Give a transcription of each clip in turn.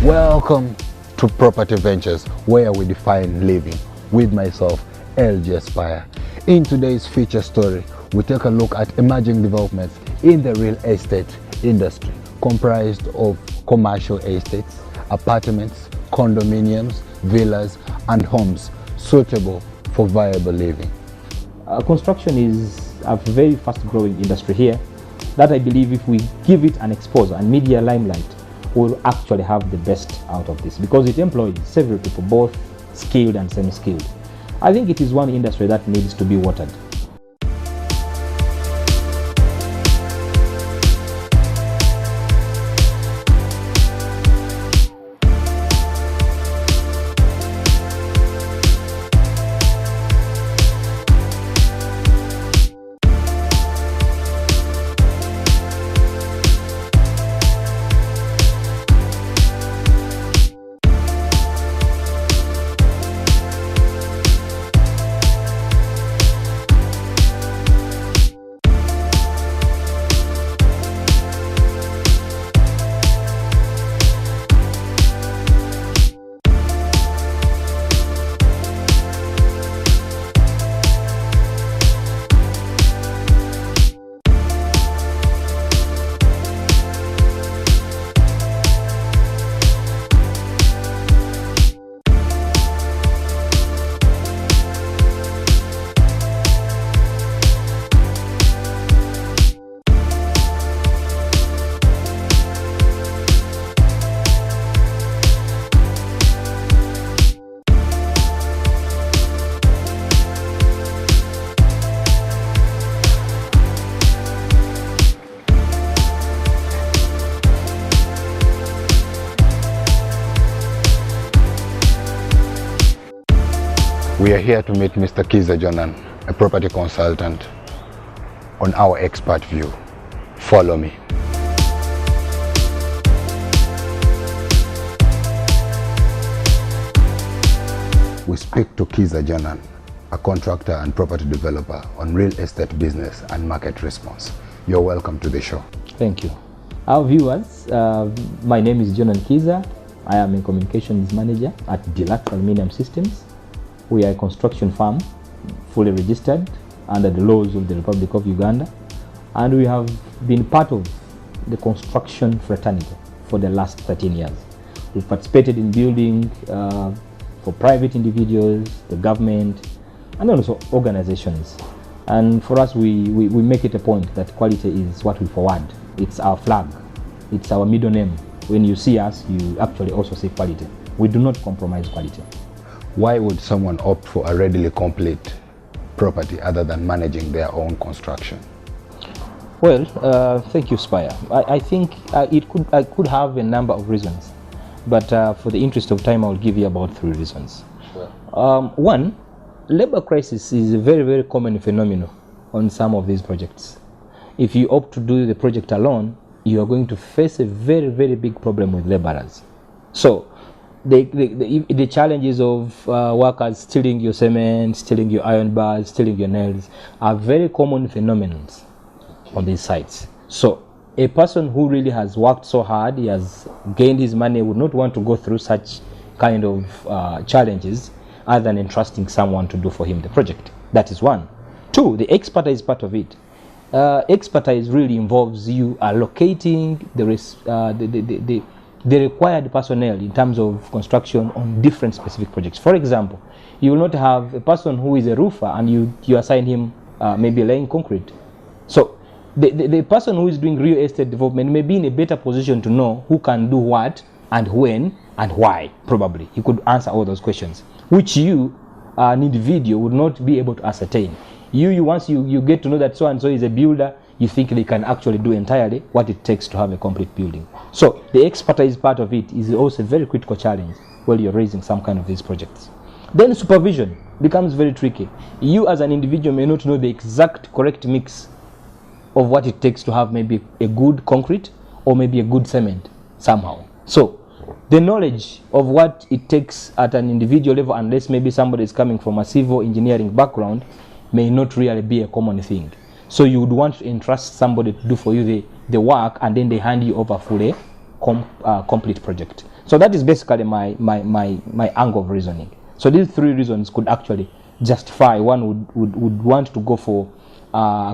Welcome to Property Ventures, where we define living, with myself, LJ Spaya. In today's feature story, we take a look at emerging developments in the real estate industry, comprised of commercial estates, apartments, condominiums, villas, and homes suitable for viable living. Construction is a very fast-growing industry here that I believe if we give it an exposure and media limelight, we'll actually have the best out of this, because it employs several people, both skilled and semi-skilled. I think it is one industry that needs to be watered. We are here to meet Mr. Kiza Jonan, a property consultant, on our expert view. Follow me. We speak to Kiza Jonan, a contractor and property developer, on real estate business and market response. You're welcome to the show. Thank you. Our viewers, my name is Jonan Kiza. I am a communications manager at Deluxe Aluminium Systems. We are a construction firm, fully registered under the laws of the Republic of Uganda, and we have been part of the construction fraternity for the last 13 years. We've participated in building for private individuals, the government, and also organizations. And for us, we make it a point that quality is what we forward. It's our flag. It's our middle name. When you see us, you actually also see quality. We do not compromise quality. Why would someone opt for a readily complete property other than managing their own construction? Well, thank you, Spaya. I think I could have a number of reasons, but for the interest of time, I'll give you about 3 reasons. Sure. One, labor crisis is a very, very common phenomenon on some of these projects. If you opt to do the project alone, you are going to face a very, very big problem with laborers. So, the challenges of workers stealing your cement, stealing your iron bars, stealing your nails are very common phenomena on these sites. So a person who really has worked so hard, he has gained his money, would not want to go through such kind of challenges other than entrusting someone to do for him the project. That is one. Two, the expertise part of it. Expertise really involves you allocating the required personnel in terms of construction on different specific projects. For example, you will not have a person who is a roofer and you assign him maybe laying concrete. So the person who is doing real estate development may be in a better position to know who can do what and when and why. Probably he could answer all those questions, which you, an individual, would not be able to ascertain. Once you get to know that so and so is a builder, you think they can actually do entirely what it takes to have a complete building. So the expertise part of it is also a very critical challenge while you're raising some kind of these projects. Then supervision becomes very tricky. You as an individual may not know the exact correct mix of what it takes to have maybe a good concrete or maybe a good cement somehow. So the knowledge of what it takes at an individual level, unless maybe somebody is coming from a civil engineering background, may not really be a common thing. So you would want to entrust somebody to do for you the work, and then they hand you over for a complete project. So that is basically my angle of reasoning. So these three reasons could actually justify one would want to go for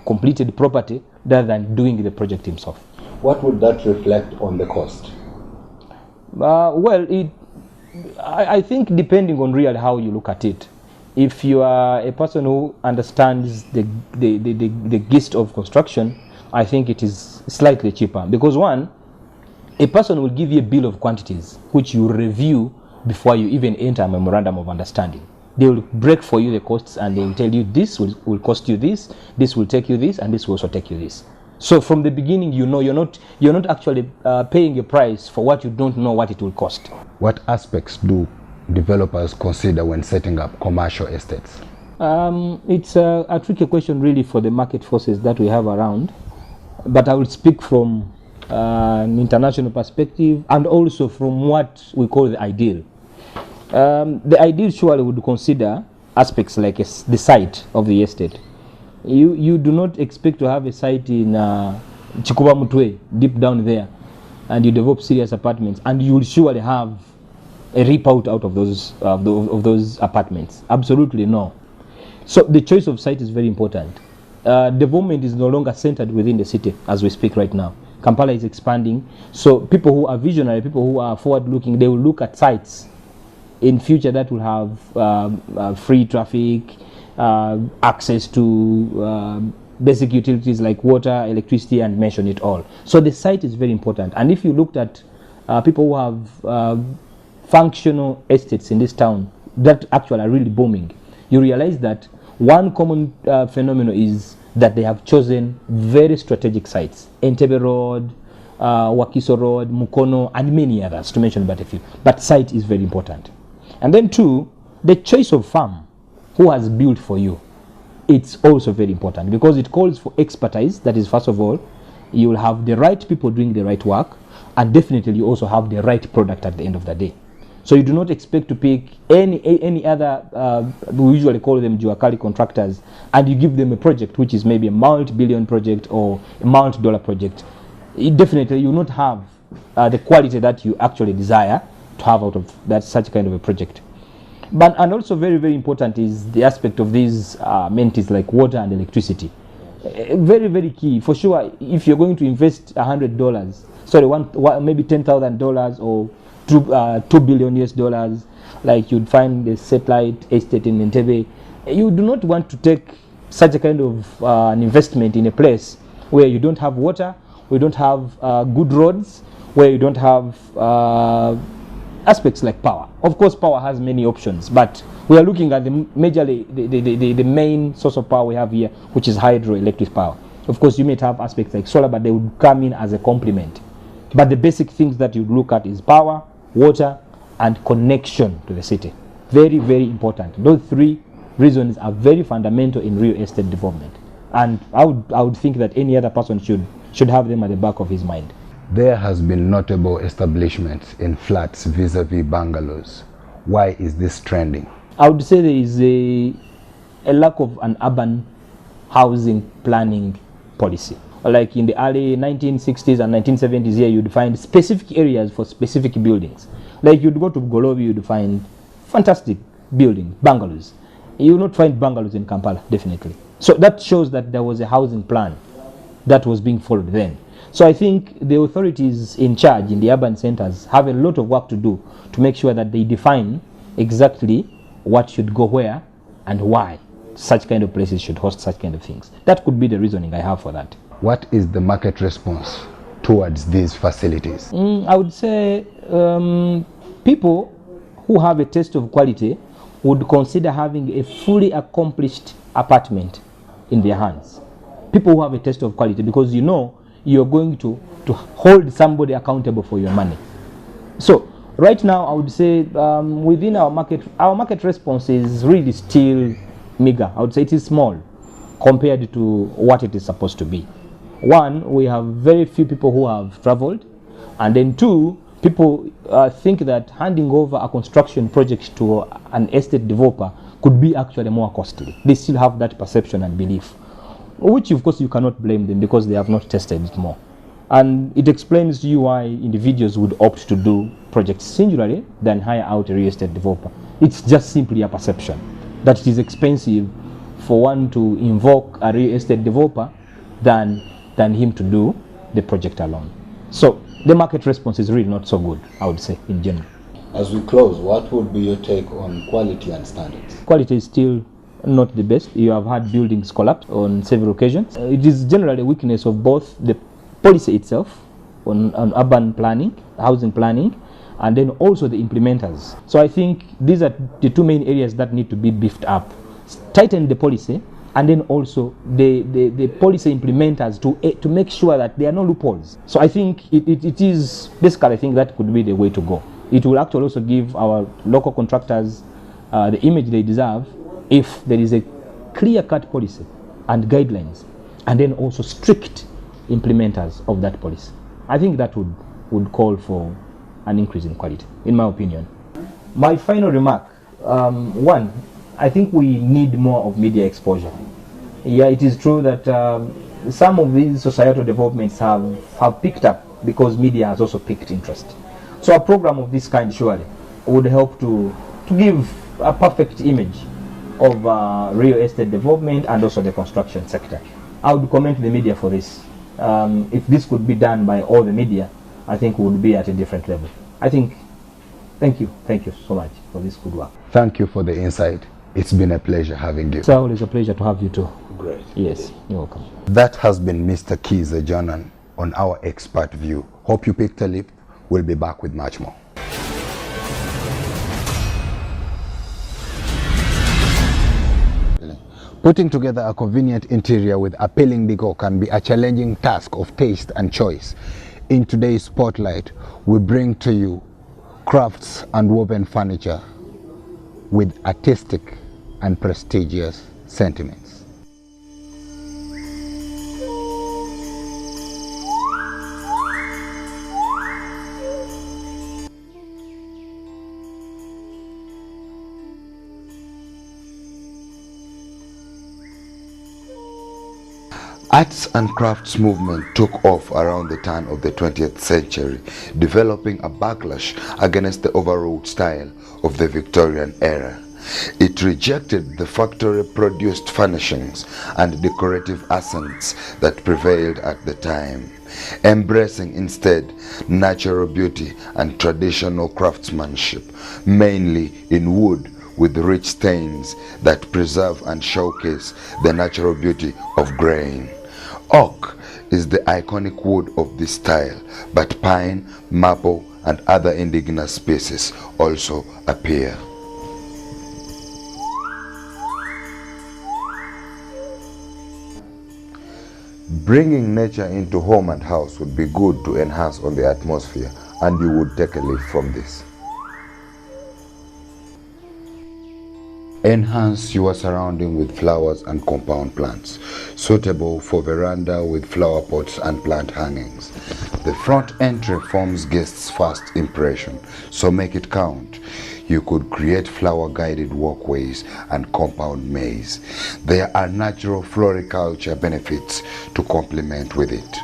completed property rather than doing the project himself. What would that reflect on the cost? Well, I think depending on really how you look at it. If you are a person who understands the gist of construction, I think it is slightly cheaper, because one, a person will give you a bill of quantities which you review before you even enter a memorandum of understanding. They will break for you the costs and they will tell you this will cost you this will take you this, and this will also take you this. So from the beginning, you know you're not actually paying a price for what you don't know what it will cost. What aspects do developers consider when setting up commercial estates? It's a tricky question really for the market forces that we have around, but I will speak from an international perspective and also from what we call the ideal. The ideal surely would consider aspects like the site of the estate. You do not expect to have a site in Chikuba Mutwe, deep down there, and you develop serious apartments, and you will surely have a rip out of those apartments. Absolutely no. So the choice of site is very important. Development is no longer centered within the city as we speak right now. Kampala is expanding, so people who are visionary, people who are forward-looking, they will look at sites in future that will have free traffic, access to basic utilities like water, electricity, and mention it all. So the site is very important. And if you looked at people who have functional estates in this town that actually are really booming, you realize that one common phenomenon is that they have chosen very strategic sites. Entebbe Road, Wakiso Road, Mukono, and many others, to mention but a few. But site is very important. And then two, the choice of farm, who has built for you, it's also very important, because it calls for expertise. That is, first of all, you will have the right people doing the right work, and definitely you also have the right product at the end of the day. So you do not expect to pick any other, we usually call them Juakali contractors, and you give them a project which is maybe a multi-billion project or a multi-dollar project. Definitely you will not have the quality that you actually desire to have out of that such kind of a project. But and also very, very important is the aspect of these amenities like water and electricity. Very, very key. For sure, if you're going to invest $100, sorry, maybe $10,000 or $2 billion US, like you'd find the satellite estate in Entebbe, you do not want to take such a kind of an investment in a place where you don't have water, where you don't have good roads, where you don't have aspects like power. Of course, power has many options, but we are looking at the main source of power we have here, which is hydroelectric power. Of course, you may have aspects like solar, but they would come in as a complement. But the basic things that you look at is power, water, and connection to the city. Very, very important. Those three reasons are very fundamental in real estate development. And I would think that any other person should have them at the back of his mind. There has been notable establishment in flats vis-a-vis bungalows. Why is this trending? I would say there is a lack of an urban housing planning policy. Like in the early 1960s and 1970s here, you'd find specific areas for specific buildings. Like you'd go to Golobi, you'd find fantastic buildings, bungalows. You will not find bungalows in Kampala, definitely. So that shows that there was a housing plan that was being followed then. So I think the authorities in charge in the urban centers have a lot of work to do to make sure that they define exactly what should go where and why such kind of places should host such kind of things. That could be the reasoning I have for that. What is the market response towards these facilities? I would say people who have a taste of quality would consider having a fully accomplished apartment in their hands. People who have a taste of quality, because you know you're going to hold somebody accountable for your money. So right now I would say within our market response is really still meager. I would say it is small compared to what it is supposed to be. One, we have very few people who have traveled, and then two, people think that handing over a construction project to an estate developer could be actually more costly. They still have that perception and belief, which of course you cannot blame them because they have not tested it more. And it explains to you why individuals would opt to do projects singularly than hire out a real estate developer. It's just simply a perception that it is expensive for one to invoke a real estate developer than him to do the project alone. So the market response is really not so good, I would say, in general. As we close, what would be your take on quality and standards? Quality is still not the best. You have had buildings collapse on several occasions. It is generally a weakness of both the policy itself on urban planning, housing planning, and then also the implementers. So I think these are the two main areas that need to be beefed up. Tighten the policy, and then also the policy implementers to make sure that there are no loopholes. So I think it is basically, I think that could be the way to go. It will actually also give our local contractors the image they deserve if there is a clear-cut policy and guidelines, and then also strict implementers of that policy. I think that would call for an increase in quality, in my opinion. My final remark, one, I think we need more of media exposure. Yeah, it is true that some of these societal developments have picked up because media has also picked interest. So a program of this kind surely would help to give a perfect image of real estate development and also the construction sector. I would commend the media for this. If this could be done by all the media, I think we would be at a different level. Thank you so much for this good work. Thank you for the insight. It's been a pleasure having you. It's always a pleasure to have you too. Great. Yes, you're welcome. That has been Mr. Kiza Jonan on our expert view. Hope you picked a lip. We'll be back with much more. Putting together a convenient interior with appealing decor can be a challenging task of taste and choice. In today's spotlight, we bring to you crafts and woven furniture with artistic and prestigious sentiments. Arts and crafts movement took off around the turn of the 20th century, developing a backlash against the overwrought style of the Victorian era. It rejected the factory-produced furnishings and decorative accents that prevailed at the time, embracing instead natural beauty and traditional craftsmanship, mainly in wood, with rich stains that preserve and showcase the natural beauty of grain. Oak is the iconic wood of this style, but pine, maple, and other indigenous species also appear. Bringing nature into home and house would be good to enhance on the atmosphere, and you would take a leaf from this. Enhance your surrounding with flowers and compound plants, suitable for veranda with flower pots and plant hangings. The front entry forms guests' first impression, so make it count. You could create flower-guided walkways and compound maze. There are natural floriculture benefits to complement with it.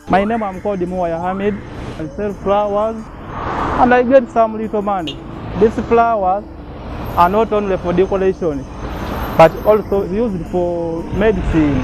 My name is called Moya Hamid. I sell flowers and I get some little money. These flowers are not only for decoration, but also used for medicine.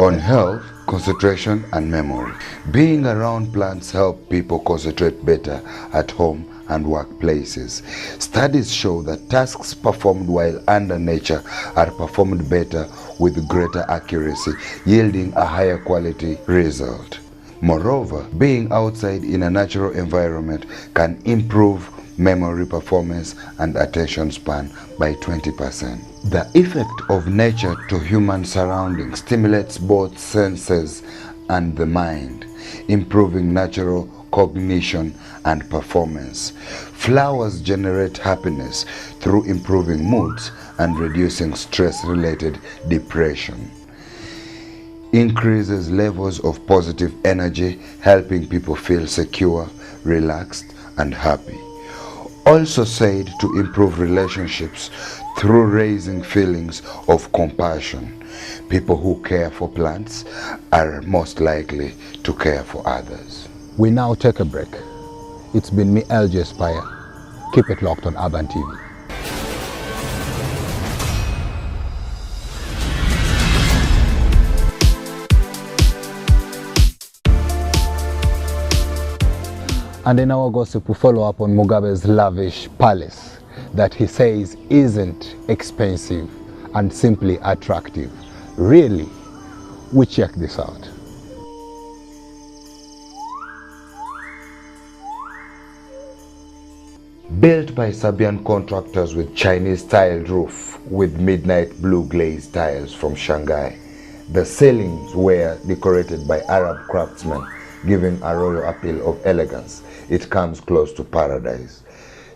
On health, concentration and memory. Being around plants help people concentrate better at home and workplaces. Studies show that tasks performed while under nature are performed better with greater accuracy, yielding a higher quality result. Moreover, being outside in a natural environment can improve memory performance and attention span by 20%. The effect of nature to human surroundings stimulates both senses and the mind, improving natural cognition and performance. Flowers generate happiness through improving moods and reducing stress-related depression. Increases levels of positive energy, helping people feel secure, relaxed, and happy. Also said to improve relationships through raising feelings of compassion. People who care for plants are most likely to care for others. We now take a break. It's been me, LJ Spaya. Keep it locked on Urban TV. And in our gossip, we follow up on Mugabe's lavish palace that he says isn't expensive and simply attractive. Really? We check this out. Built by Serbian contractors with Chinese tiled roof with midnight blue glazed tiles from Shanghai, the ceilings were decorated by Arab craftsmen, giving a royal appeal of elegance. It comes close to paradise.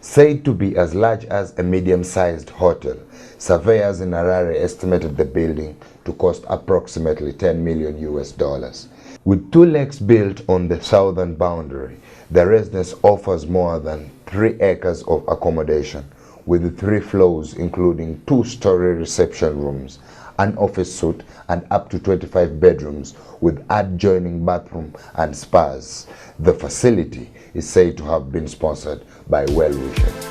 Said to be as large as a medium-sized hotel, surveyors in Harare estimated the building to cost approximately $10 million US. With 2 lakes built on the southern boundary, the residence offers more than 3 acres of accommodation, with 3 floors including 2-story reception rooms, an office suite, and up to 25 bedrooms with adjoining bathroom and spas. The facility is said to have been sponsored by well-wishers.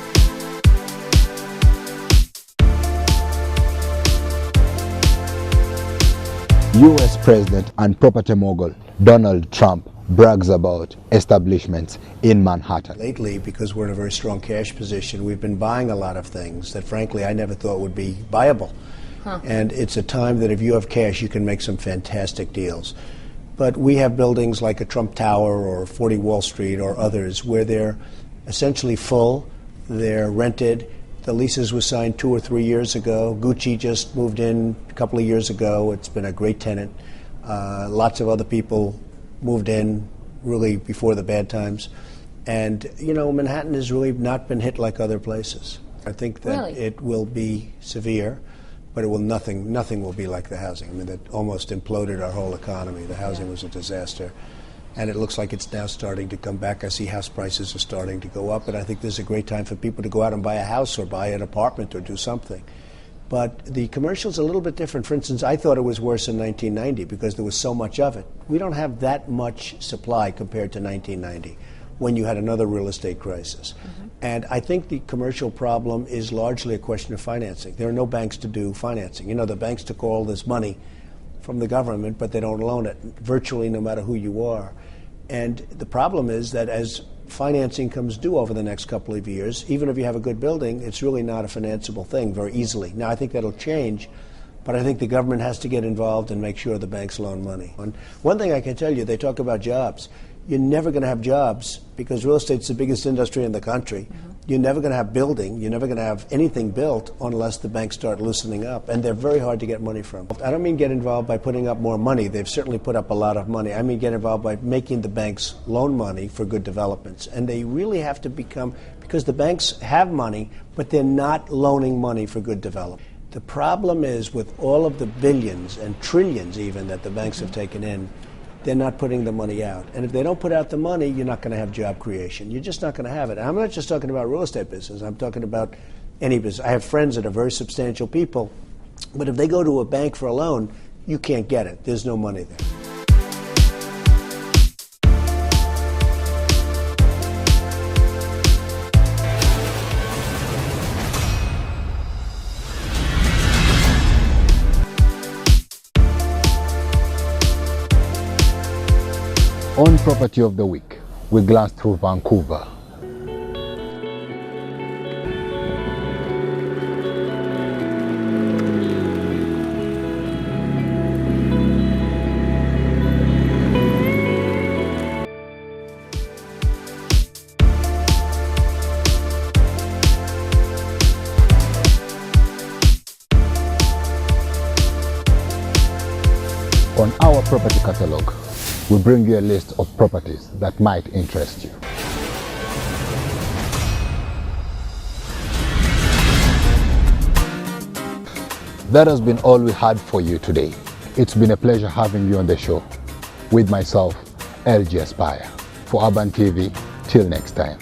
US President and property mogul Donald Trump brags about establishments in Manhattan. Lately, because we're in a very strong cash position, we've been buying a lot of things that frankly I never thought would be buyable. And it's a time that if you have cash, you can make some fantastic deals. But we have buildings like a Trump Tower or 40 Wall Street or others where they're essentially full, they're rented. The leases were signed 2 or 3 years ago. Gucci just moved in a couple of years ago. It's been a great tenant. Lots of other people moved in really before the bad times. And, you know, Manhattan has really not been hit like other places. I think that it will be severe, but it will nothing will be like the housing. I mean, that almost imploded our whole economy. The housing was a disaster. And it looks like it's now starting to come back. I see house prices are starting to go up, and I think this is a great time for people to go out and buy a house or buy an apartment or do something. But the commercial's a little bit different. For instance, I thought it was worse in 1990 because there was so much of it. We don't have that much supply compared to 1990 when you had another real estate crisis. And I think the commercial problem is largely a question of financing. There are no banks to do financing. You know, the banks took all this money from the government, but they don't loan it, virtually no matter who you are. And the problem is that as financing comes due over the next couple of years, even if you have a good building, it's really not a financeable thing very easily. Now, I think that'll change, but I think the government has to get involved and make sure the banks loan money. And one thing I can tell you, they talk about jobs. You're never going to have jobs because real estate's the biggest industry in the country. You're never going to have building. You're never going to have anything built unless the banks start loosening up, and they're very hard to get money from. I don't mean get involved by putting up more money. They've certainly put up a lot of money. I mean get involved by making the banks loan money for good developments, and they really have to become, because the banks have money, but they're not loaning money for good development. The problem is with all of the billions and trillions even that the banks have taken in, they're not putting the money out. And if they don't put out the money, you're not going to have job creation. You're just not going to have it. And I'm not just talking about real estate business. I'm talking about any business. I have friends that are very substantial people, but if they go to a bank for a loan, you can't get it. There's no money there. On Property of the Week, we glance through Vancouver. On our property catalog, we bring you a list of properties that might interest you. That has been all we had for you today. It's been a pleasure having you on the show. With myself, LJ Spaya. For Urban TV, till next time.